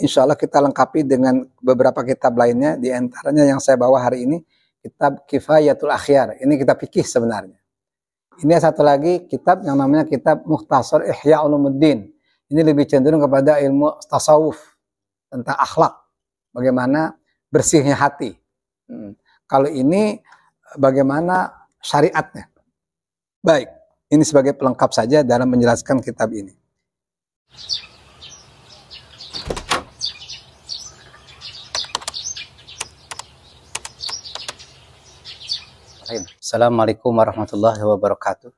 insya Allah kita lengkapi dengan beberapa kitab lainnya. Di antaranya yang saya bawa hari ini, kitab Kifayatul Akhyar. Ini kitab fikih sebenarnya. Ini satu lagi kitab yang namanya kitab Mukhtasar Ihya Ulumuddin. Ini lebih cenderung kepada ilmu tasawuf, tentang akhlak, bagaimana bersihnya hati. Kalau ini bagaimana syariatnya. Baik, ini sebagai pelengkap saja dalam menjelaskan kitab ini. Assalamualaikum warahmatullahi wabarakatuh.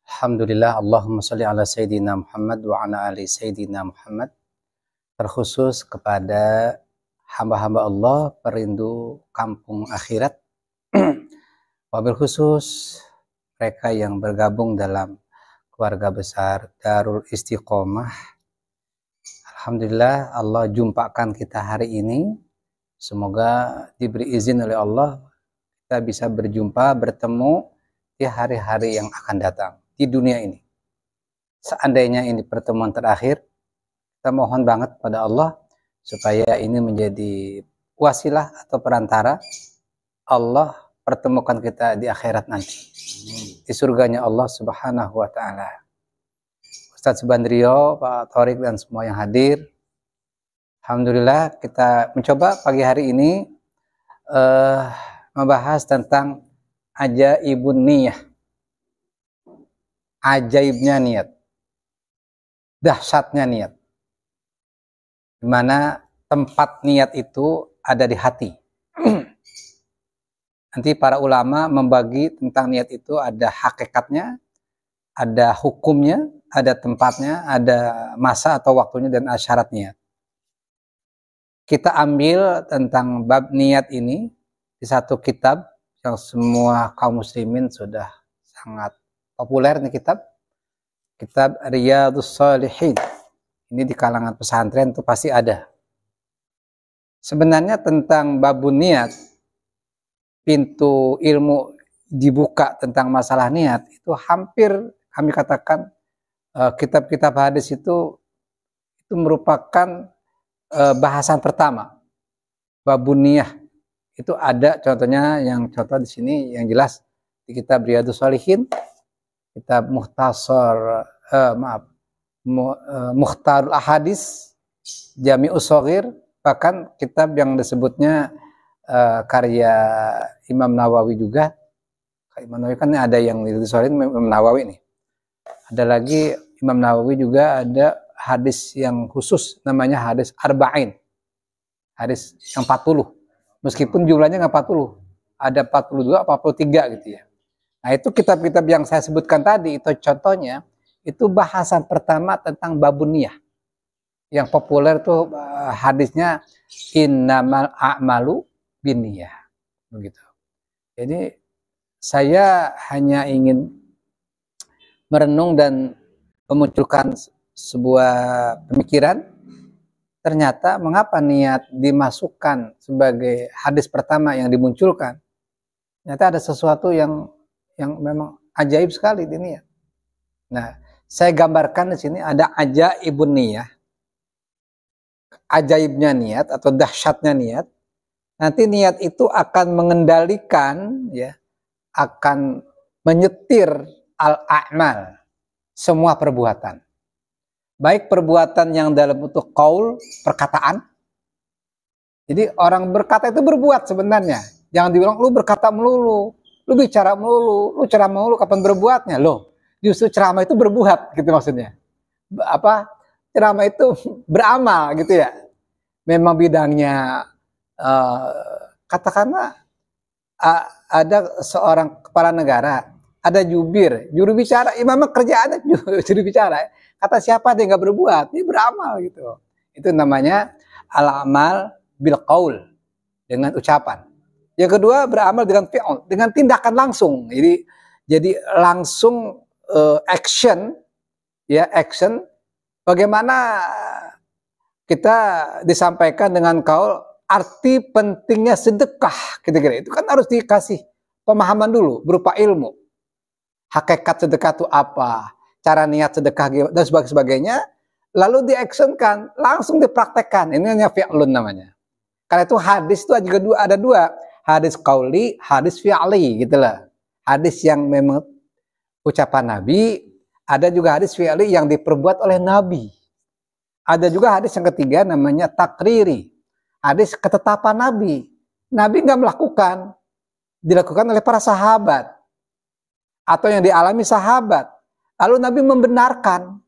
Alhamdulillah, Allahumma sholli ala Sayyidina Muhammad wa ala ali Sayyidina Muhammad. Terkhusus kepada hamba-hamba Allah perindu kampung akhirat. Wabil khusus mereka yang bergabung dalam keluarga besar Darul Istiqomah. Alhamdulillah Allah jumpakan kita hari ini. Semoga diberi izin oleh Allah kita bisa berjumpa, bertemu di hari-hari yang akan datang di dunia ini. Seandainya ini pertemuan terakhir, kita mohon banget pada Allah supaya ini menjadi wasilah atau perantara Allah pertemukan kita di akhirat nanti, di surganya Allah Subhanahu wa Ta'ala. Ustadz Subandrio, Pak Thorik, dan semua yang hadir, alhamdulillah kita mencoba pagi hari ini membahas tentang ajaibun niyah, ajaibnya niat, dahsyatnya niat, di mana tempat niat itu ada di hati. Nanti para ulama membagi tentang niat itu ada hakikatnya, ada hukumnya, ada tempatnya, ada masa atau waktunya, dan syarat niat. Kita ambil tentang bab niat ini di satu kitab yang semua kaum muslimin sudah sangat populer nih kitab Riyadhus Shalihin. Ini di kalangan pesantren itu pasti ada. Sebenarnya tentang babun niat, pintu ilmu dibuka tentang masalah niat itu hampir kami katakan kitab-kitab hadis itu merupakan bahasan pertama. Babun niyah itu ada contohnya, yang contoh di sini yang jelas di kitab Riyadhus Shalihin, kitab Mukhtarul Ahadits, Jami'us Shaghir, bahkan kitab yang disebutnya karya Imam Nawawi juga. Imam Nawawi kan ada yang Riyadhus Shalihin Imam Nawawi nih. Ada lagi Imam Nawawi juga ada hadis yang khusus namanya hadis arba'in, hadis yang 40, meskipun jumlahnya nggak 40, ada 42, 43 gitu ya. Nah itu kitab-kitab yang saya sebutkan tadi itu contohnya, itu bahasan pertama tentang babun niyah. Yang populer tuh hadisnya innamal a'malu binniyah, begitu. Jadi saya hanya ingin merenung dan memunculkan sebuah pemikiran, ternyata mengapa niat dimasukkan sebagai hadis pertama yang dimunculkan. Ternyata ada sesuatu yang memang ajaib sekali di niat. Nah, saya gambarkan di sini ada ajaibun niyah, ajaibnya niat atau dahsyatnya niat. Nanti niat itu akan mengendalikan, ya, akan menyetir al-a'mal, semua perbuatan. Baik perbuatan yang dalam bentuk qaul, perkataan. Jadi orang berkata itu berbuat sebenarnya. Jangan dibilang lu berkata melulu, lu bicara melulu, lu ceramah melulu, kapan berbuatnya? Loh, justru ceramah itu berbuat gitu maksudnya. Ceramah itu beramal gitu ya. Memang bidangnya katakanlah ada seorang kepala negara, ada juru bicara, imamnya kerjaannya juru bicara. Kata siapa dia nggak berbuat, dia beramal gitu. Itu namanya al-amal bil qaul, dengan ucapan. Yang kedua beramal dengan fi'il, dengan tindakan langsung. Jadi langsung action, ya action. Bagaimana kita disampaikan dengan qaul, arti pentingnya sedekah, kira-kira itu kan harus dikasih pemahaman dulu berupa ilmu. Hakikat sedekah itu apa? Cara niat sedekah dan sebagainya, lalu diactionkan, langsung dipraktekkan. Ini hanya fi'lun namanya. Karena itu hadis itu ada dua, hadis qauli, hadis fi'li gitu lah. Hadis yang memang ucapan Nabi, ada juga hadis fi'li yang diperbuat oleh Nabi. Ada juga hadis yang ketiga namanya takriri, hadis ketetapan Nabi. Nabi nggak melakukan, dilakukan oleh para sahabat atau yang dialami sahabat. Lalu Nabi membenarkan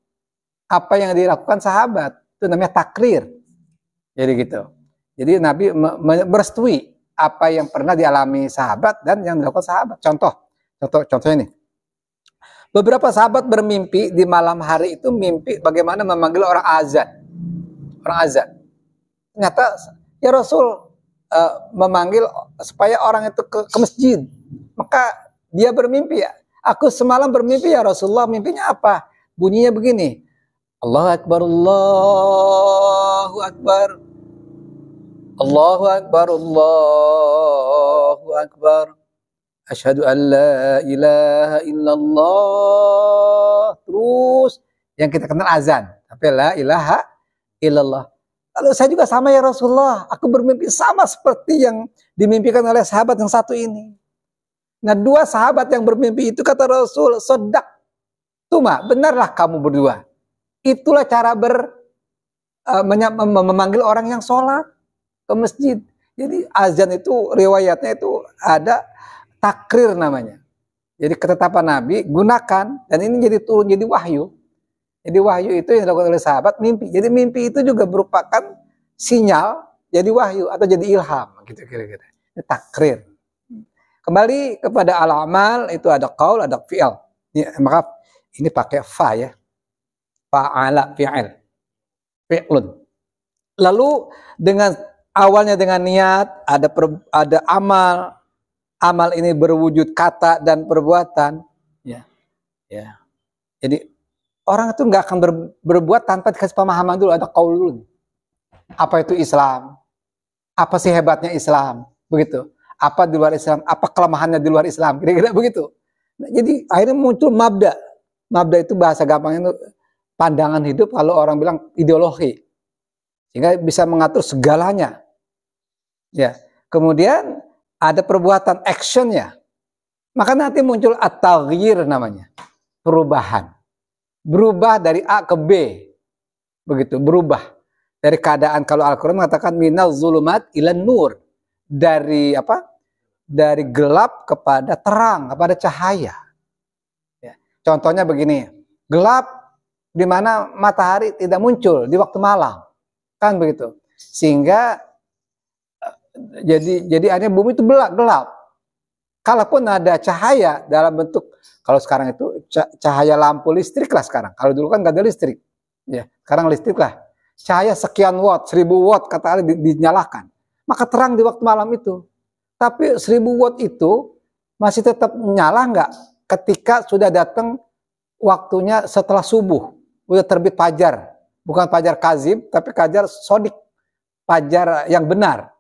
apa yang dilakukan sahabat, itu namanya takrir. Jadi gitu. Jadi Nabi merestui apa yang pernah dialami sahabat dan yang dilakukan sahabat. Contohnya ini. Beberapa sahabat bermimpi di malam hari itu, mimpi bagaimana memanggil orang azan. Orang azan. Ternyata ya Rasul memanggil supaya orang itu ke masjid. Maka dia bermimpi, ya, aku semalam bermimpi ya Rasulullah. Mimpinya apa? Bunyinya begini. Allahu Akbar, Allahu Akbar. Allahu Akbar, Allahu Akbar. Asyhadu an la ilaha illallah. Terus yang kita kenal azan, tapi la ilaha illallah. Lalu saya juga sama ya Rasulullah, aku bermimpi sama seperti yang dimimpikan oleh sahabat yang satu ini. Nah, dua sahabat yang bermimpi itu kata Rasul, sodak tuma, benarlah kamu berdua. Itulah cara memanggil orang yang sholat ke masjid. Jadi azan itu riwayatnya itu ada takrir namanya. Jadi ketetapan Nabi gunakan, dan ini jadi turun jadi wahyu. Jadi wahyu itu yang dilakukan oleh sahabat mimpi. Jadi mimpi itu juga merupakan sinyal jadi wahyu atau jadi ilham gitu kira-kira. Ini takrir. Kembali kepada al-amal, itu ada qaul, ada fi'il. Maka ini pakai fa ya. Fa'ala fi'il. Fi'lun. Lalu dengan awalnya dengan niat, ada amal. Amal ini berwujud kata dan perbuatan. Ya. Ya. Jadi orang itu nggak akan berbuat tanpa dikasih pemahaman dulu, ada qaul dulu. Apa itu Islam? Apa sih hebatnya Islam? Begitu. Apa di luar Islam? Apa kelemahannya di luar Islam? Kira-kira begitu. Nah, jadi akhirnya muncul mabda. Mabda itu bahasa gampangnya itu pandangan hidup, kalau orang bilang ideologi. Sehingga bisa mengatur segalanya. Ya. Kemudian ada perbuatan, actionnya. Maka nanti muncul at-taghyir namanya. Perubahan. Berubah dari A ke B. Begitu, berubah. Dari keadaan, kalau Al-Quran mengatakan minal zulumat ilan nur. Dari apa? Dari gelap kepada terang, kepada cahaya. Ya. Contohnya begini, gelap di mana matahari tidak muncul di waktu malam. Kan begitu. Sehingga jadi akhirnya bumi itu gelap. Kalaupun ada cahaya dalam bentuk, kalau sekarang itu cahaya lampu listrik lah sekarang. Kalau dulu kan nggak ada listrik, ya sekarang listrik lah. Cahaya sekian watt, 1000 watt kata Ali dinyalakan, maka terang di waktu malam itu. Tapi 1000 watt itu masih tetap nyala nggak ketika sudah datang waktunya setelah subuh, udah terbit fajar, bukan fajar kazib, tapi fajar sodik, fajar yang benar.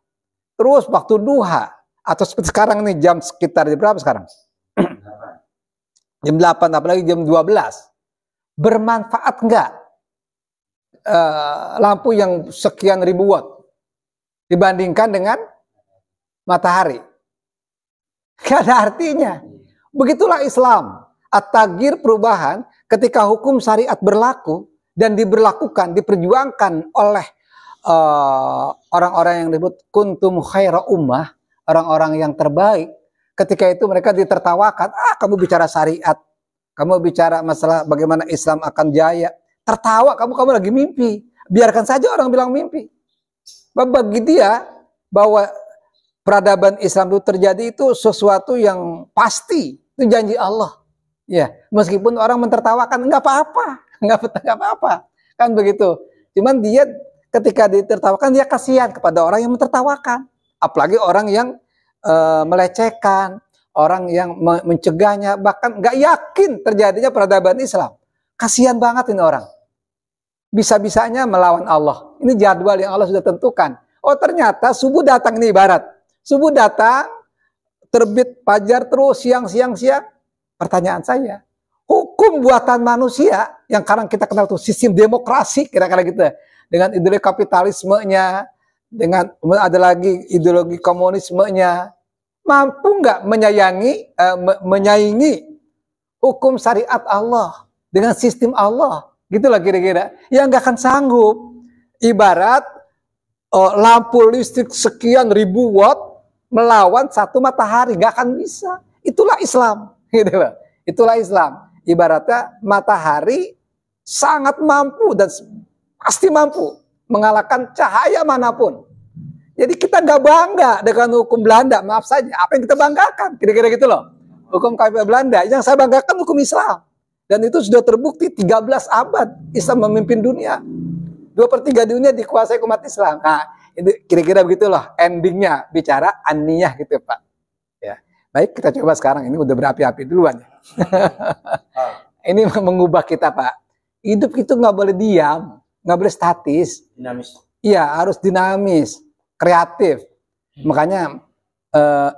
Terus waktu duha, atau seperti sekarang nih jam sekitar berapa sekarang? Jam 8, apalagi jam 12. Bermanfaat enggak lampu yang sekian ribu watt dibandingkan dengan matahari? Gak ada artinya. Begitulah Islam. At-taghyir, perubahan, ketika hukum syariat berlaku dan diberlakukan, diperjuangkan oleh orang-orang yang disebut kuntum khaira ummah, orang-orang yang terbaik. Ketika itu mereka ditertawakan, kamu bicara syariat, kamu bicara masalah bagaimana Islam akan jaya, tertawa, kamu lagi mimpi. Biarkan saja orang bilang mimpi. Bagi dia bahwa peradaban Islam itu terjadi itu sesuatu yang pasti, itu janji Allah. Ya, meskipun orang mentertawakan, nggak apa-apa, nggak apa-apa, kan begitu. Cuman dia ketika ditertawakan, dia kasihan kepada orang yang mentertawakan, apalagi orang yang melecehkan, orang yang mencegahnya, bahkan nggak yakin terjadinya peradaban Islam. Kasihan banget ini orang. Bisa-bisanya melawan Allah. Ini jadwal yang Allah sudah tentukan. Oh ternyata subuh datang nih ibarat. Subuh datang, terbit fajar terus siang. Pertanyaan saya, hukum hukum buatan manusia yang sekarang kita kenal tuh sistem demokrasi kira-kira gitu, dengan ideologi kapitalismenya, dengan ada lagi ideologi komunismenya, mampu nggak menyaingi hukum syariat Allah dengan sistem Allah, gitulah kira-kira. Ya nggak akan sanggup. Ibarat lampu listrik sekian ribu watt melawan satu matahari, nggak akan bisa. Itulah Islam, gitu loh. Itulah Islam. Ibaratnya matahari sangat mampu dan pasti mampu mengalahkan cahaya manapun. Jadi kita nggak bangga dengan hukum Belanda, maaf saja. Apa yang kita banggakan? Kira-kira gitu loh. Hukum KPK Belanda. Yang saya banggakan hukum Islam. Dan itu sudah terbukti 13 abad Islam memimpin dunia. 2/3 dunia dikuasai umat Islam. Nah, itu kira-kira begitulah endingnya bicara aniyah gitu Pak. Ya. Baik, kita coba sekarang. Ini udah berapi-api duluan. Ini mengubah kita Pak. Hidup itu nggak boleh diam, nggak boleh statis. Dinamis. Iya, harus dinamis, kreatif. Makanya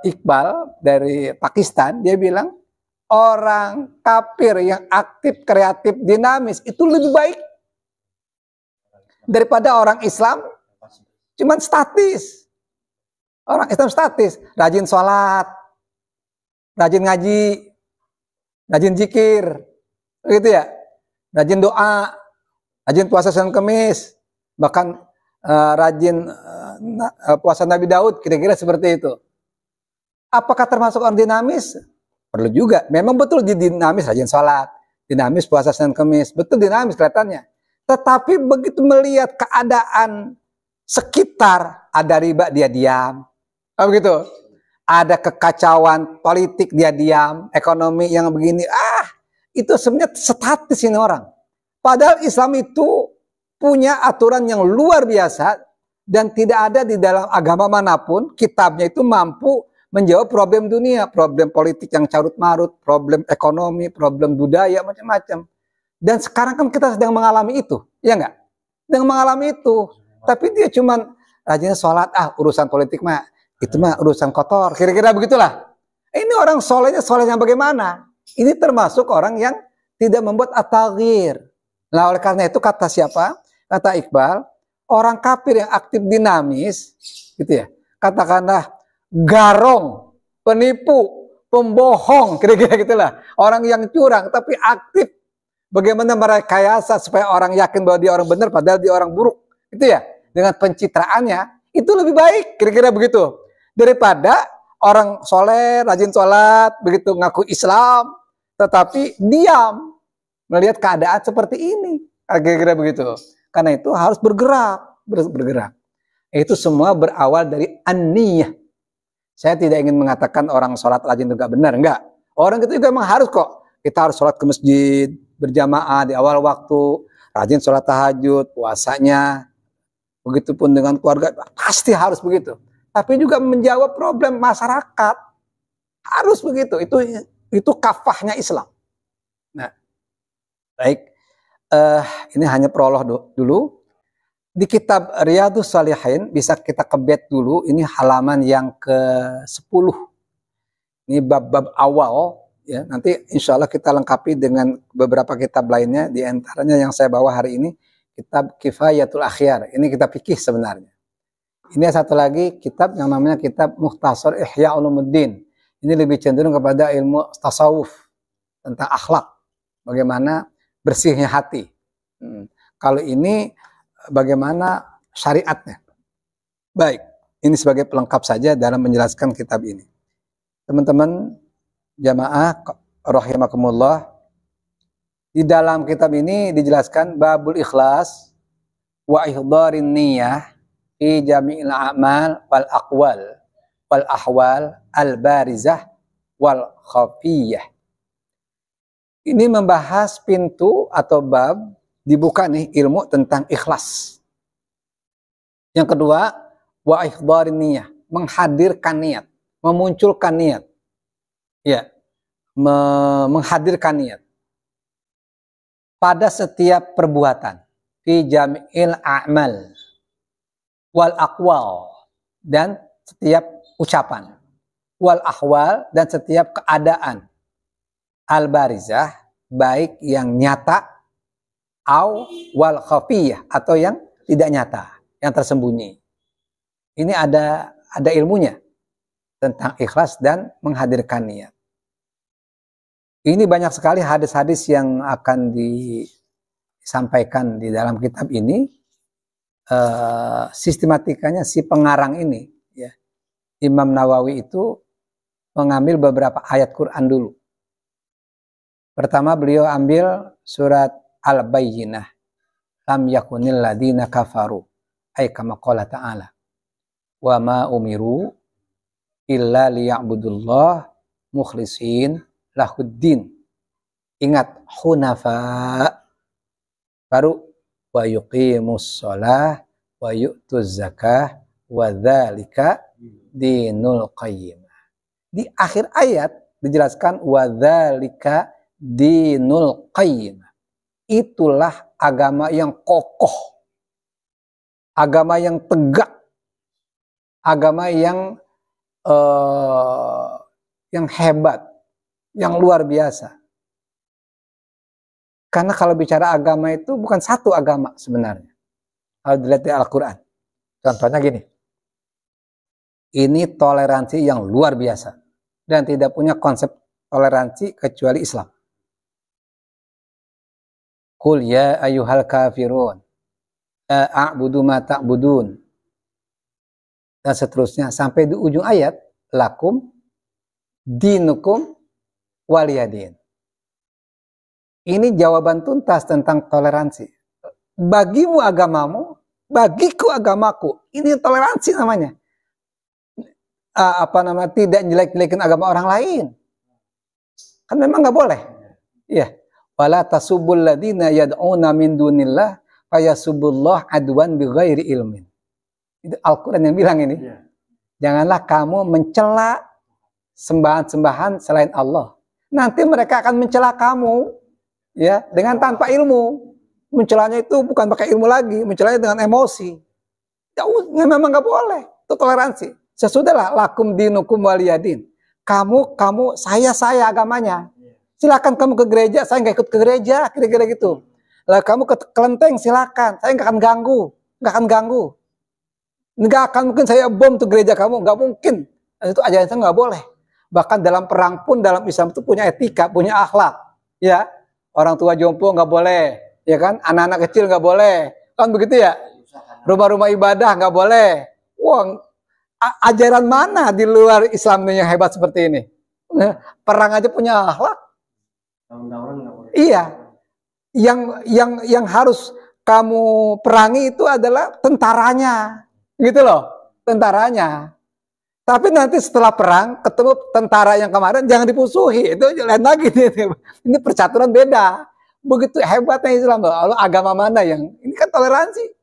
Iqbal dari Pakistan dia bilang orang kafir yang aktif, kreatif, dinamis itu lebih baik daripada orang Islam cuman statis. Orang Islam statis, rajin sholat, rajin ngaji, rajin zikir, gitu ya, rajin doa, rajin puasa Senin Kemis, bahkan rajin puasa Nabi Daud, kira-kira seperti itu. Apakah termasuk orang dinamis? Perlu juga. Memang betul dinamis, rajin sholat, dinamis puasa Senin Kemis, betul dinamis kelihatannya. Tetapi begitu melihat keadaan sekitar, ada riba dia diam, begitu. Ada kekacauan politik dia diam, ekonomi yang begini, itu sebenarnya statis ini orang. Padahal Islam itu punya aturan yang luar biasa dan tidak ada di dalam agama manapun kitabnya itu mampu menjawab problem dunia, problem politik yang carut marut, problem ekonomi, problem budaya, macam-macam. Dan sekarang kan kita sedang mengalami itu, ya enggak? Sedang mengalami itu. Tapi dia cuman rajin sholat, urusan politik mah itu mah urusan kotor, kira-kira begitulah. Ini orang solehnya yang bagaimana? Ini termasuk orang yang tidak membuat at-taghyir. Nah, oleh karena itu kata siapa? Kata Iqbal, orang kafir yang aktif dinamis, gitu ya. Katakanlah garong, penipu, pembohong, kira-kira gitulah. Orang yang curang tapi aktif. Bagaimana merekayasa supaya orang yakin bahwa dia orang benar padahal dia orang buruk. Itu ya. Dengan pencitraannya itu lebih baik, kira-kira begitu. Daripada orang soleh, rajin sholat, begitu ngaku Islam, tetapi diam melihat keadaan seperti ini, kira-kira begitu. Karena itu harus bergerak. Itu semua berawal dari an-niyah. Saya tidak ingin mengatakan orang sholat rajin itu nggak benar, enggak. Orang itu juga memang harus kok. Kita harus sholat ke masjid berjamaah di awal waktu, rajin sholat tahajud, puasanya, begitupun dengan keluarga, pasti harus begitu. Tapi juga menjawab problem masyarakat. Harus begitu. Itu kafahnya Islam. Nah, baik. Ini hanya prolog dulu. Di kitab Riyadhus Shalihin bisa kita kebet dulu. Ini halaman yang ke-10. Ini bab-bab awal. Ya, nanti insya Allah kita lengkapi dengan beberapa kitab lainnya. Di antaranya yang saya bawa hari ini, kitab Kifayatul Akhyar. Ini kitab fikih sebenarnya. Ini satu lagi kitab yang namanya kitab Mukhtasar Ihya Ulumuddin. Ini lebih cenderung kepada ilmu tasawuf tentang akhlak, bagaimana bersihnya hati. Kalau ini bagaimana syariatnya. Baik, ini sebagai pelengkap saja dalam menjelaskan kitab ini. Teman-teman jamaah rahimakumullah, di dalam kitab ini dijelaskan babul ikhlas wa ihdharin niyah fi jami'il a'mal wal aqwal wal ahwal al barizah wal khafiyah. Ini membahas pintu atau bab dibuka nih ilmu tentang ikhlas. Yang kedua, wa ihdharin niyah, menghadirkan niat, memunculkan niat. Ya, menghadirkan niat pada setiap perbuatan, fi jami'il a'mal wal aqwal, dan setiap ucapan, wal ahwal, dan setiap keadaan, al barizah, baik yang nyata au wal khafiyah, atau yang tidak nyata, yang tersembunyi. Ini ada ilmunya tentang ikhlas dan menghadirkan niat. Ini banyak sekali hadis-hadis yang akan disampaikan di dalam kitab ini. Sistematikanya si pengarang ini, ya, Imam Nawawi itu mengambil beberapa ayat Quran dulu. Pertama beliau ambil surat Al-Bayyinah, lam yakunil ladina kafaru, ay kama qala ta'ala, wa ma umiru illa liya'budullah mukhlisin lahuddin. Ingat, hunafa. Baru wa yuqimus shalah wa yu'tuz zakah wa dzalika dinul qayyimah. Di akhir ayat dijelaskan wa dzalika dinul qayyimah. Itulah agama yang kokoh, agama yang tegak, agama yang hebat, yang luar biasa. Karena kalau bicara agama itu bukan satu agama sebenarnya. Kalau dilihat di Al-Quran. Contohnya gini. Ini toleransi yang luar biasa. Dan tidak punya konsep toleransi kecuali Islam. Qul ya ayyuhal kafirun, la a'budu ma ta'budun. Dan seterusnya. Sampai di ujung ayat. Lakum dinukum waliyadin. Ini jawaban tuntas tentang toleransi. Bagimu agamamu, bagiku agamaku. Ini toleransi namanya. Tidak jelek-jelekin agama orang lain. Kan memang nggak boleh. Iya. Wala tasubul ladina yad'una min dunillah fayasubullah adwan bighairi ilmin. Itu Al-Qur'an yang bilang ini. Janganlah kamu mencela sembahan-sembahan selain Allah. Nanti mereka akan mencela kamu, ya, dengan tanpa ilmu. Mencelanya itu bukan pakai ilmu lagi, mencelanya dengan emosi. Ya, memang nggak boleh. Itu toleransi. Sesudahlah lakum dinukum waliyadin. Kamu saya agamanya. Silakan kamu ke gereja, saya nggak ikut ke gereja, kira-kira gitu. Lah kamu ke kelenteng, silakan, saya nggak akan ganggu. Nggak akan mungkin saya bom tuh gereja kamu, nggak mungkin. Itu ajaran saya nggak boleh. Bahkan dalam perang pun dalam Islam itu punya etika, punya akhlak, ya. Orang tua jompo nggak boleh, ya kan? Anak-anak kecil nggak boleh, kan begitu ya? Rumah-rumah ibadah nggak boleh. Wah, ajaran mana di luar Islam yang hebat seperti ini? Perang aja punya akhlak. Iya, yang harus kamu perangi itu adalah tentaranya, gitu loh, tentaranya. Tapi nanti setelah perang ketemu tentara yang kemarin jangan dipusuhi, itu lain lagi. Ini percaturan beda. Begitu hebatnya Islam. Lalu agama mana yang ini kan toleransi.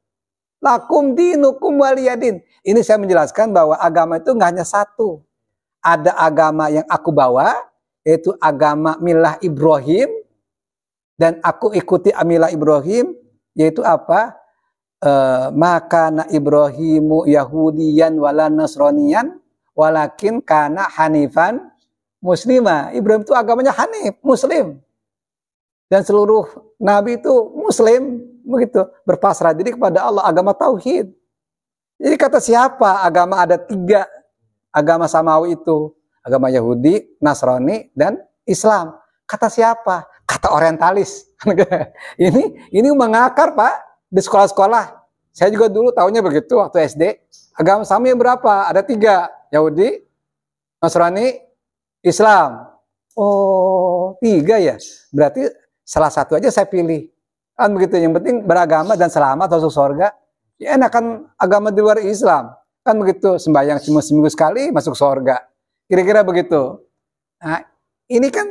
Lakum dinukum waliyadin. Ini saya menjelaskan bahwa agama itu nggak hanya satu. Ada agama yang aku bawa, yaitu agama milah Ibrahim, dan aku ikuti milah Ibrahim, yaitu apa? Maka na Ibrahimu Yahudiyan wala Nasroniyan, walakin kana hanifan muslimah. Ibrahim itu agamanya hanif, muslim. Dan seluruh nabi itu muslim, begitu, berpasrah diri kepada Allah, agama tauhid. Jadi kata siapa? Agama ada 3 agama samawi itu. Agama Yahudi, Nasrani, dan Islam. Kata siapa? Kata orientalis. Ini mengakar, Pak, di sekolah-sekolah. Saya juga dulu tahunya begitu waktu SD. Agama samawi berapa? Ada 3. Yahudi, Nasrani, Islam. Oh, 3 ya? Berarti salah satu aja saya pilih. Kan begitu. Yang penting beragama dan selamat masuk surga. Ya enakan agama di luar Islam. Kan begitu. Sembahyang cuma seminggu sekali masuk surga. Kira-kira begitu. Nah, ini kan,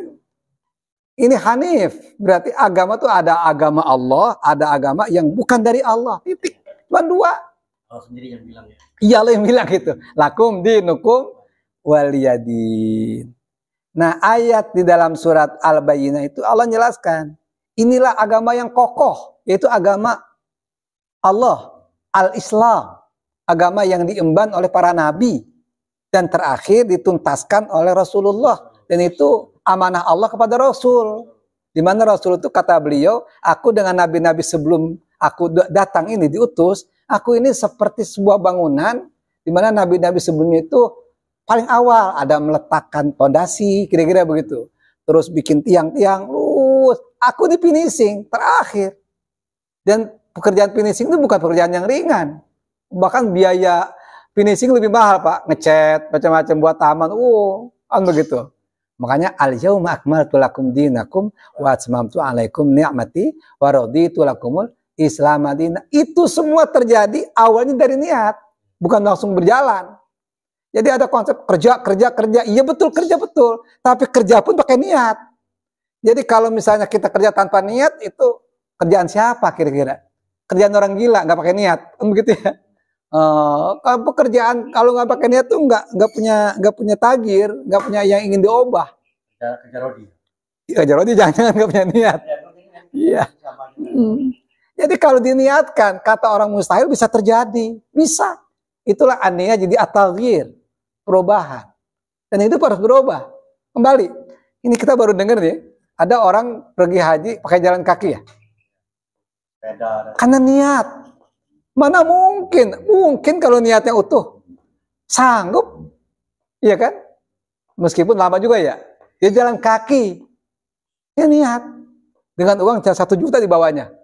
ini hanif. Berarti agama tuh ada agama Allah, ada agama yang bukan dari Allah. Titik. Cuma 2. Allah sendiri yang bilang ya? Iya, Allah yang bilang gitu. Lakum dinukum waliyadin. Nah, ayat di dalam surat Al-Bayyinah itu Allah menjelaskan. Inilah agama yang kokoh. Yaitu agama Allah. Al-Islam. Agama yang diemban oleh para nabi. Dan terakhir dituntaskan oleh Rasulullah. Dan itu amanah Allah kepada Rasul. Di mana Rasul itu kata beliau, aku dengan nabi-nabi sebelum aku datang ini diutus, aku ini seperti sebuah bangunan di mana nabi-nabi sebelumnya itu paling awal ada meletakkan fondasi, kira-kira begitu. Terus bikin tiang-tiang, aku di finishing terakhir. Dan pekerjaan finishing itu bukan pekerjaan yang ringan. Bahkan biaya finishing lebih mahal, Pak. Ngecat, macam-macam buat taman. Kan begitu. Makanya al-yauma akmaltu lakum dinakum wa atmamtu 'alaikum ni'mati wa raditu lakumul Islam madinah. Itu semua terjadi awalnya dari niat, bukan langsung berjalan. Jadi ada konsep kerja. Iya betul, kerja betul. Tapi kerja pun pakai niat. Jadi kalau misalnya kita kerja tanpa niat, itu kerjaan siapa kira-kira? Kerjaan orang gila, nggak pakai niat. Begitu ya. Kalau pekerjaan kalau nggak pakai niat tuh nggak punya tagir, nggak punya yang ingin diubah. Kerja rodi. Kerja rodi jangan nggak punya niat. Iya. Jadi kalau diniatkan, kata orang mustahil bisa terjadi, bisa. Itulah anehnya jadi at-taghyir, perubahan. Dan itu harus berubah. Kembali, ini kita baru dengar nih, ada orang pergi haji pakai jalan kaki ya. Karena niat. Mana mungkin kalau niatnya utuh. Sanggup. Iya kan? Meskipun lama juga ya. Dia jalan kaki. Dia niat. Dengan uang 1 juta di bawahnya.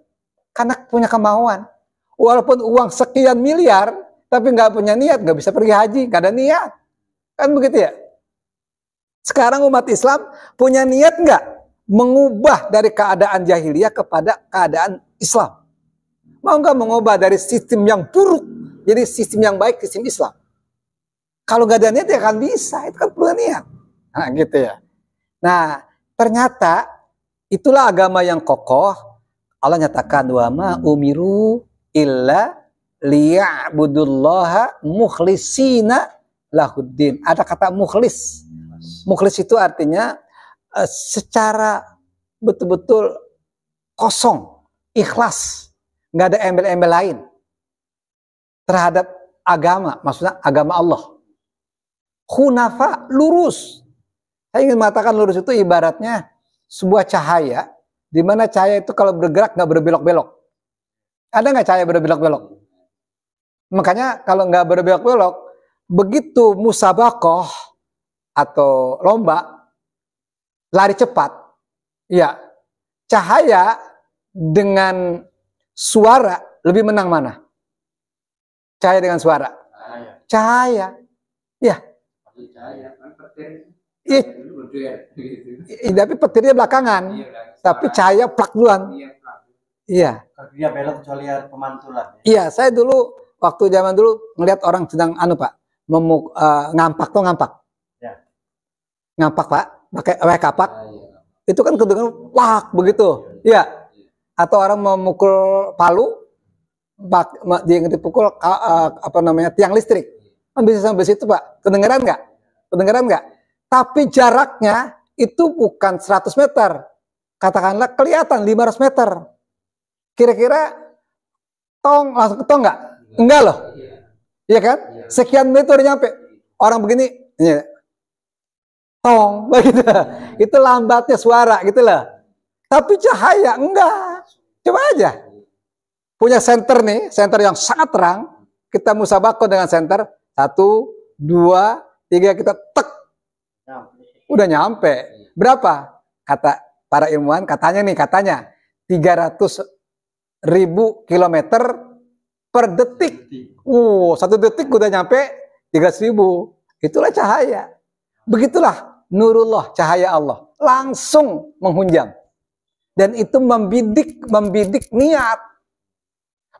Karena punya kemauan. Walaupun uang sekian miliar, tapi nggak punya niat, nggak bisa pergi haji, nggak ada niat. Kan begitu ya? Sekarang umat Islam punya niat nggak? Mengubah dari keadaan jahiliyah kepada keadaan Islam. Mau nggak mengubah dari sistem yang buruk jadi sistem yang baik, sistem Islam? Kalau nggak ada niat ya kan bisa, itu kan perlu niat. Nah gitu ya. Nah ternyata itulah agama yang kokoh. Allah nyatakan wa ma umiru illa liya'budullaha mukhlisina lahuddin. Ada kata mukhlis. Mukhlis itu artinya secara betul-betul kosong, ikhlas. Nggak ada embel-embel lain terhadap agama, maksudnya agama Allah. Hunafa, lurus. Saya ingin mengatakan lurus itu ibaratnya sebuah cahaya, di mana cahaya itu kalau bergerak nggak berbelok-belok. Ada nggak cahaya berbelok-belok? Makanya kalau nggak berbelok-belok, begitu musabakoh atau lomba lari cepat, ya cahaya dengan suara lebih menang mana? Cahaya dengan suara. Cahaya. Ya. Tapi petirnya belakangan. Tapi cahaya plak duluan. Iya. Dia belok kecuali pemantulan. Iya, saya dulu waktu zaman dulu ngelihat orang sedang Pak, ngampak. Ya. Ngampak Pak, pakai kapak. Itu kan kedengaran plak begitu. Iya. Atau orang memukul palu, dia dipukul tiang listrik, kan bisa sampai situ Pak. Kedengeran nggak? Tapi jaraknya itu bukan 100 meter, katakanlah kelihatan 500 meter. Kira-kira langsung ketong nggak? Enggak loh, iya kan? Sekian menit udah nyampe. Orang begini, tong, begitu. Itu lambatnya suara gitu loh. Tapi cahaya enggak. Coba aja. Punya senter nih, senter yang sangat terang. Kita musabako dengan senter. 1, 2, 3, kita tek. Udah nyampe. Berapa? Kata para ilmuwan, katanya 300.000 kilometer per detik. 1 detik udah nyampe 300.000. Itulah cahaya. Begitulah nurullah, cahaya Allah. Langsung menghunjam. Dan itu membidik niat.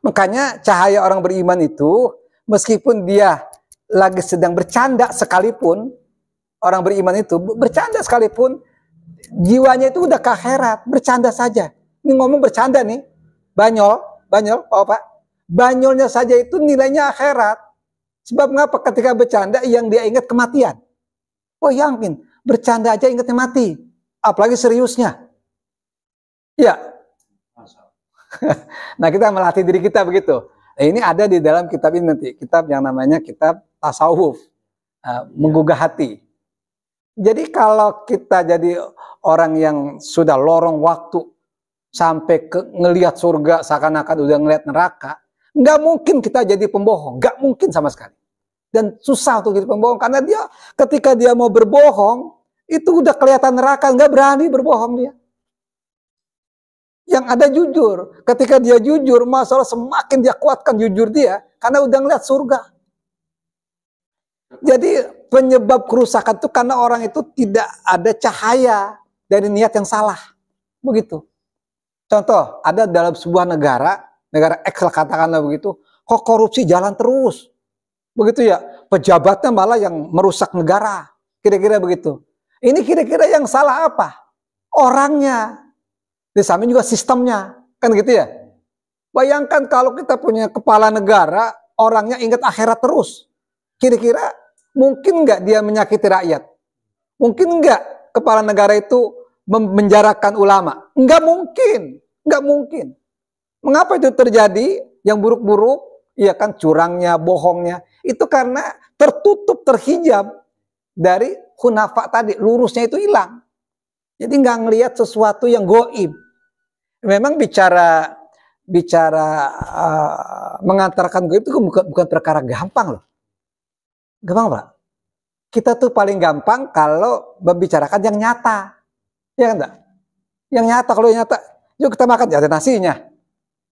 Makanya cahaya orang beriman itu, meskipun dia lagi sedang bercanda sekalipun, orang beriman itu bercanda sekalipun, jiwanya itu udah ke akhirat, bercanda saja. Ini ngomong bercanda nih, banyol, Pak. Banyolnya saja itu nilainya akhirat. Sebab ngapa? Ketika bercanda yang dia ingat kematian. Oh yakin, bercanda aja ingatnya mati. Apalagi seriusnya. Ya. Nah kita melatih diri kita begitu. Ini ada di dalam kitab ini nanti. Kitab yang namanya kitab tasawuf. Menggugah hati. Jadi kalau kita jadi orang yang sudah lorong waktu sampai ngelihat surga seakan-akan udah ngelihat neraka, nggak mungkin kita jadi pembohong, nggak mungkin sama sekali. Dan susah untuk jadi pembohong karena dia ketika dia mau berbohong itu udah kelihatan neraka, nggak berani berbohong dia. Yang ada jujur, ketika dia jujur, masalah semakin dia kuatkan jujur dia karena udah ngeliat surga. Jadi penyebab kerusakan itu karena orang itu tidak ada cahaya dari niat yang salah. Begitu. Contoh, ada dalam sebuah negara X katakanlah begitu, kok korupsi jalan terus. Begitu ya, pejabatnya malah yang merusak negara. Kira-kira begitu. Ini kira-kira yang salah apa? Orangnya. Di samping juga sistemnya. Kan gitu ya. Bayangkan kalau kita punya kepala negara, orangnya ingat akhirat terus. Kira-kira mungkin nggak dia menyakiti rakyat? Mungkin nggak kepala negara itu menjarakan ulama? Nggak mungkin. Nggak mungkin. Mengapa itu terjadi? Yang buruk-buruk, ya kan curangnya, bohongnya. Itu karena tertutup, terhijab dari hunafa tadi. Lurusnya itu hilang. Jadi nggak ngelihat sesuatu yang goib. Memang bicara mengantarkan goib itu bukan perkara gampang loh. Gampang Pak? Kita tuh paling gampang kalau membicarakan yang nyata. Ya kan enggak? Yang nyata, kalau yang nyata, yuk kita makan, ya ada nasinya.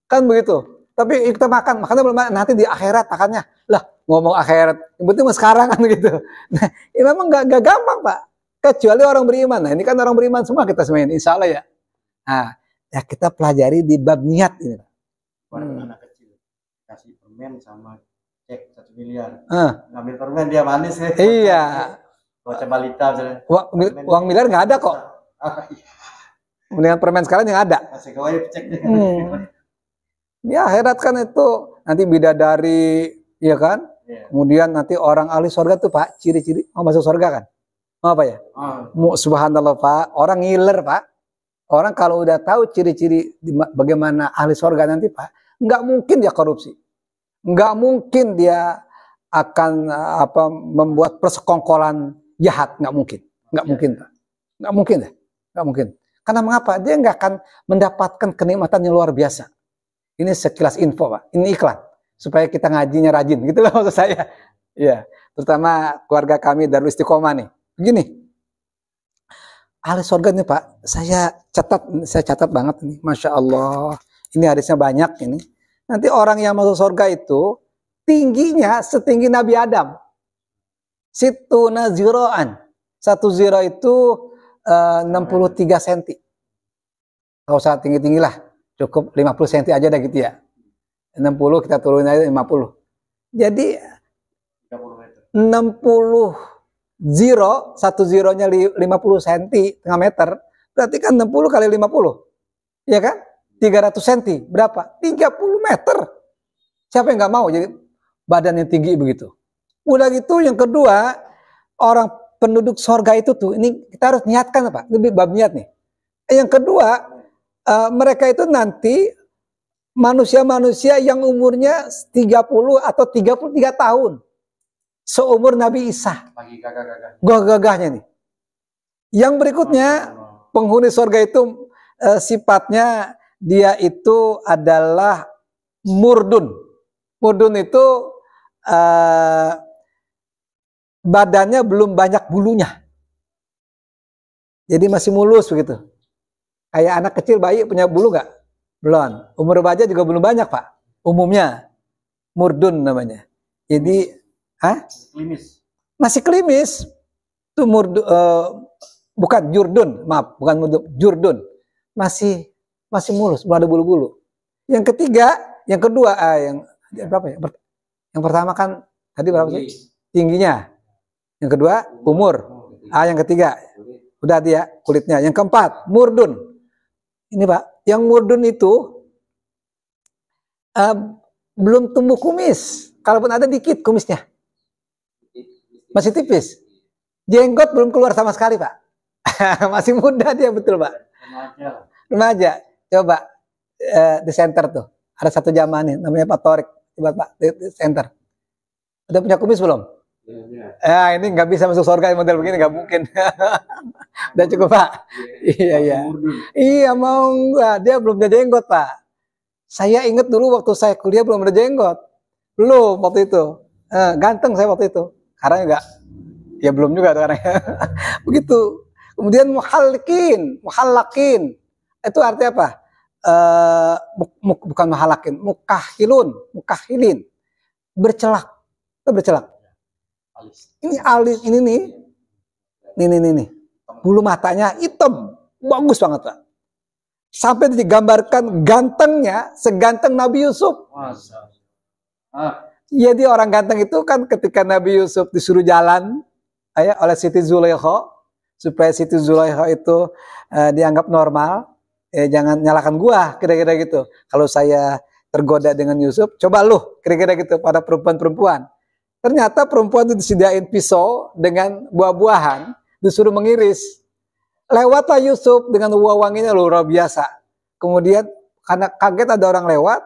Kan begitu. Tapi kita makan, makannya belum, nanti di akhirat makannya. Lah, ngomong akhirat, yang penting sekarang kan gitu. Nah, ya memang gak gampang Pak. Kecuali orang beriman. Nah, ini kan orang beriman semua kita semuanya, insya Allah ya. Nah, ya kita pelajari di bab niat ini Pak. Anak kecil, kasih permen sama cek 1 miliar. Ngambil permen dia manis ya. Iya. Baca balita misalnya. Uang miliar nggak ada kok. Mendingan permen sekarang yang ada. Kasih gawe cek. Di akhirat kan itu nanti bidadari, ya kan? Yeah. Kemudian nanti orang ahli surga tuh Pak, ciri-ciri mau masuk surga kan? Mau apa ya? Subhanallah Pak, orang ngiler Pak. Orang kalau udah tahu ciri-ciri bagaimana ahli surga nanti Pak, nggak mungkin dia korupsi. Nggak mungkin dia akan membuat persekongkolan jahat, nggak mungkin. Nggak mungkin Pak. Nggak mungkin ya? Nggak mungkin. Karena mengapa? Dia nggak akan mendapatkan kenikmatan yang luar biasa. Ini sekilas info Pak, ini iklan supaya kita ngajinya rajin, gitu loh maksud saya. Ya, terutama keluarga kami Darul Istiqomah nih. Begini, ahli surga nih Pak, saya catat banget nih, masya Allah. Ini hadisnya banyak ini. Nanti orang yang masuk surga itu tingginya setinggi Nabi Adam. Situna ziroan. 1 ziro itu 63 cm. Kalau usah tinggi-tinggi lah. Cukup 50 cm aja dah gitu ya. 60 kita turunin aja 50. Jadi 60 zero, 1 zeronya 50 cm, setengah meter. Berarti kan 60 kali 50. Ya kan? 300 cm. Berapa? 30 meter. Siapa yang nggak mau jadi badan yang tinggi begitu? Udah gitu yang kedua, orang penduduk surga itu tuh, ini kita harus niatkan Pak. Lebih bab niat nih. Yang kedua, mereka itu nanti manusia-manusia yang umurnya 30 atau 33 tahun. Seumur Nabi Isa. Gagah-gagahnya nih. Yang berikutnya, penghuni surga itu sifatnya dia itu adalah murdun. Murdun itu badannya belum banyak bulunya. Jadi masih mulus begitu. Kayak anak kecil bayi punya bulu nggak? Belum. Umur remaja juga belum banyak Pak. Umumnya murdun namanya. Jadi, klimis. Masih klimis. Itu bukan jurdun, maaf, bukan murdun, jurdun. Masih mulus, belum ada bulu-bulu. Yang ketiga, yang kedua, yang berapa ya? Yang pertama kan tadi berapa sih? Tingginya. Yang kedua, umur. Yang ketiga, udah dia kulitnya. Yang keempat, murdun. Ini Pak, yang murdun itu belum tumbuh kumis. Kalaupun ada dikit kumisnya. Masih tipis. Jenggot belum keluar sama sekali Pak. Masih muda dia, betul Pak. Remaja. Coba di center tuh. Ada satu jamaah nih, namanya Pak Torik. Coba Pak, di center. Udah punya kumis belum? Ya ini nggak bisa masuk surga model begini, nggak mungkin. Udah cukup Pak. Iya. Iya mau nggak, dia belum punya jenggot Pak. Saya ingat dulu waktu saya kuliah belum ada jenggot, belum waktu itu. Ganteng saya waktu itu. Sekarang enggak, ya belum juga sekarang. Begitu. Kemudian muhallakin. Itu artinya apa? Bukan muhallakin, mukahilin. Bercelak. Ini alis ini nih. Nih. Bulu matanya hitam. Bagus banget, Pak. Sampai digambarkan gantengnya seganteng Nabi Yusuf. Jadi orang ganteng itu kan ketika Nabi Yusuf disuruh jalan oleh Siti Zulaikha, supaya Siti Zulaikha itu dianggap normal, jangan nyalakan gua, kira-kira gitu. Kalau saya tergoda dengan Yusuf, coba lu, kira-kira gitu pada perempuan-perempuan. Ternyata perempuan itu disediain pisau dengan buah-buahan, disuruh mengiris. Lewatlah Yusuf dengan wanginya luar biasa. Kemudian karena kaget ada orang lewat,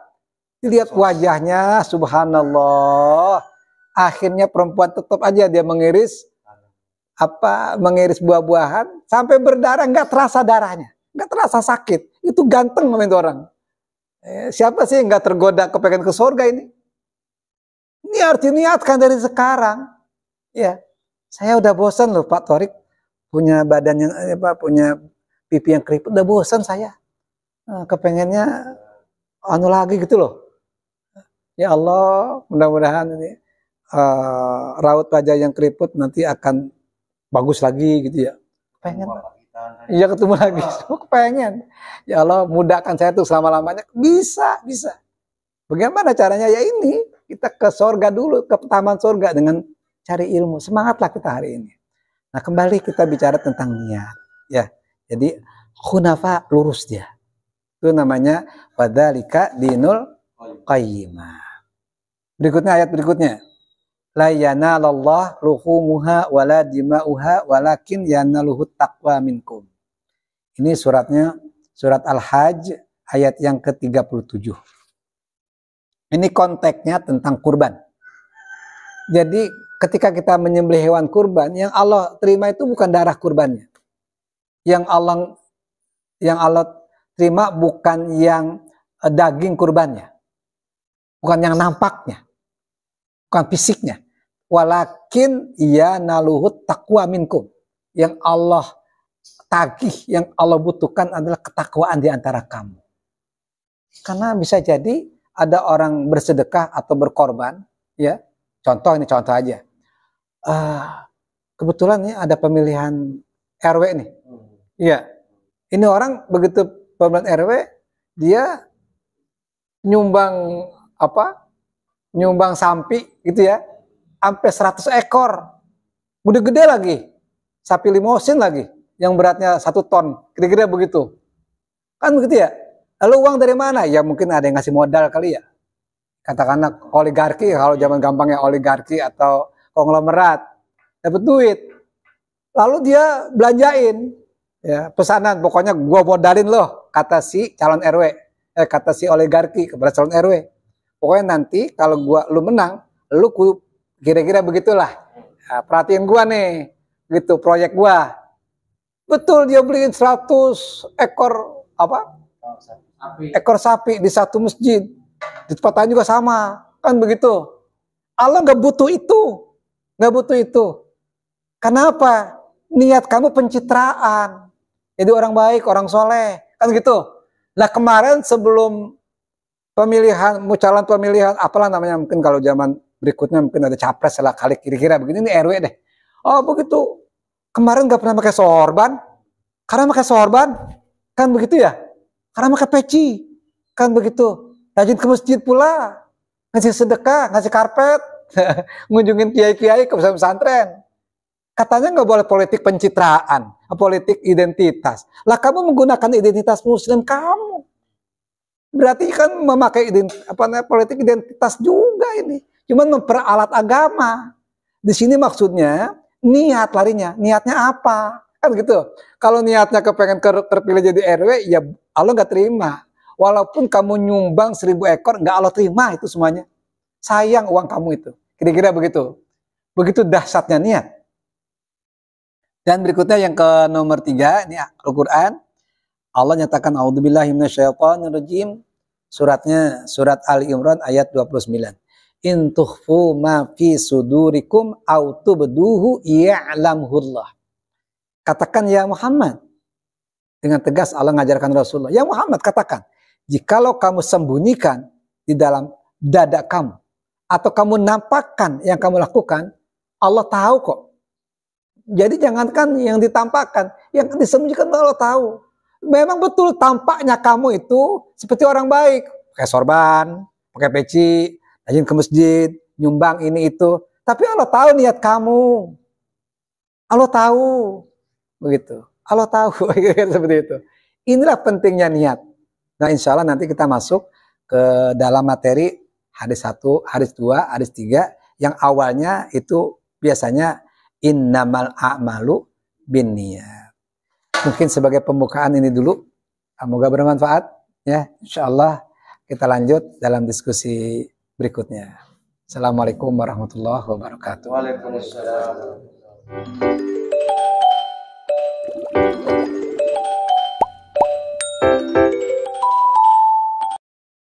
dilihat wajahnya, subhanallah. Akhirnya perempuan tetap aja dia mengiris buah-buahan sampai berdarah, nggak terasa darahnya, nggak terasa sakit. Itu ganteng namanya orang. Siapa sih nggak tergoda kepengen ke surga ini? Ini harus diniatkan dari sekarang. Ya, saya udah bosan loh Pak Torik punya badan yang punya pipi yang keriput, udah bosan saya. Kepengennya lagi gitu loh. Ya Allah, mudah-mudahan ini raut wajah yang keriput nanti akan bagus lagi gitu ya. Pengen. Iya ketemu lagi. Pengen. Ya Allah, mudahkan saya tuh selama-lamanya. Bisa. Bagaimana caranya? Ya ini, kita ke surga dulu, ke taman surga dengan cari ilmu. Semangatlah kita hari ini. Nah, kembali kita bicara tentang niat. Ya. Jadi hunafa, lurus dia. Itu namanya wadzalika dinul qayyimah. Ayat berikutnya. La yanalallah luhumuha wala dima'uha walakin yanaluhut taqwa minkum. Ini surat Al-Hajj ayat yang ke-37. Ini konteksnya tentang kurban. Jadi ketika kita menyembelih hewan kurban, yang Allah terima itu bukan darah kurbannya. Yang Allah terima bukan yang daging kurbannya. Bukan yang nampaknya. Bukan fisiknya. Walakin yanaluhut taqwa minkum. Yang Allah tagih, yang Allah butuhkan adalah ketakwaan di antara kamu. Karena bisa jadi ada orang bersedekah atau berkorban, ya. Contoh aja. Kebetulan ini ada pemilihan RW nih. Iya. Ini orang begitu pemilihan RW, dia nyumbang sapi gitu ya. Sampai 100 ekor. Gede-gede lagi. Sapi limosin lagi yang beratnya 1 ton. Kira-kira begitu. Kan begitu ya? Lalu uang dari mana? Ya mungkin ada yang ngasih modal kali ya. Katakanlah oligarki, kalau zaman gampangnya oligarki atau konglomerat. Dapat duit. Lalu dia belanjain. Ya, pesanan, pokoknya gua modalin loh, kata si calon RW. Kata si oligarki kepada calon RW. Pokoknya nanti kalau lu menang, lu kira-kira begitulah. Nah, perhatiin gua nih. Gitu, proyek gua. Betul, dia beliin 100 ekor ekor sapi di satu masjid. Di tempat lain juga sama. Kan begitu. Allah nggak butuh itu. Kenapa? Niat kamu pencitraan. Jadi orang baik, orang soleh. Kan gitu. Nah kemarin sebelum calon pemilihan, apalah namanya, mungkin kalau zaman berikutnya mungkin ada capres lah kali kira-kira begini, ini RW deh. Oh begitu. Kemarin nggak pernah pakai sorban. Karena pakai sorban. Kan begitu ya. Karena pakai peci. Kan begitu. Rajin ke masjid pula. Ngasih sedekah, ngasih karpet. Ngunjungin kiai-kiai ke pesantren. Katanya nggak boleh politik pencitraan. Politik identitas. Lah kamu menggunakan identitas muslim kamu. Berarti kan memakai politik identitas juga ini. Cuma memperalat agama. Di sini maksudnya niat larinya. Niatnya apa? Kan gitu. Kalau niatnya kepengen terpilih jadi RW, ya Allah nggak terima. Walaupun kamu nyumbang 1000 ekor, nggak Allah terima itu semuanya. Sayang uang kamu itu. Kira-kira begitu. Begitu dahsyatnya niat. Dan berikutnya yang ke nomor 3, ini Al-Quran. Allah nyatakan a'udzubillahi minasyaitonirrajim. Suratnya surat Ali Imran ayat 29. In tukhfu ma fi sudurikum aw tubduhu ya'lamhullah. Katakan ya Muhammad. Dengan tegas Allah mengajarkan Rasulullah. Ya Muhammad, katakan. Jikalau kamu sembunyikan di dalam dada kamu. Atau kamu nampakkan yang kamu lakukan. Allah tahu kok. Jadi jangankan yang ditampakkan. Yang disembunyikan Allah tahu. Memang betul tampaknya kamu itu seperti orang baik. Pakai sorban, pakai peci, rajin ke masjid, nyumbang ini itu. Tapi Allah tahu niat kamu. Allah tahu. Begitu. Allah tahu. Seperti itu. Inilah pentingnya niat. Nah insya Allah nanti kita masuk ke dalam materi hadis 1, hadis 2, hadis 3. Yang awalnya itu biasanya innamal a'malu binniyat. Mungkin sebagai pembukaan ini dulu. Semoga bermanfaat. Ya, insya Allah kita lanjut dalam diskusi berikutnya. Assalamualaikum warahmatullahi wabarakatuh. Waalaikumsalam.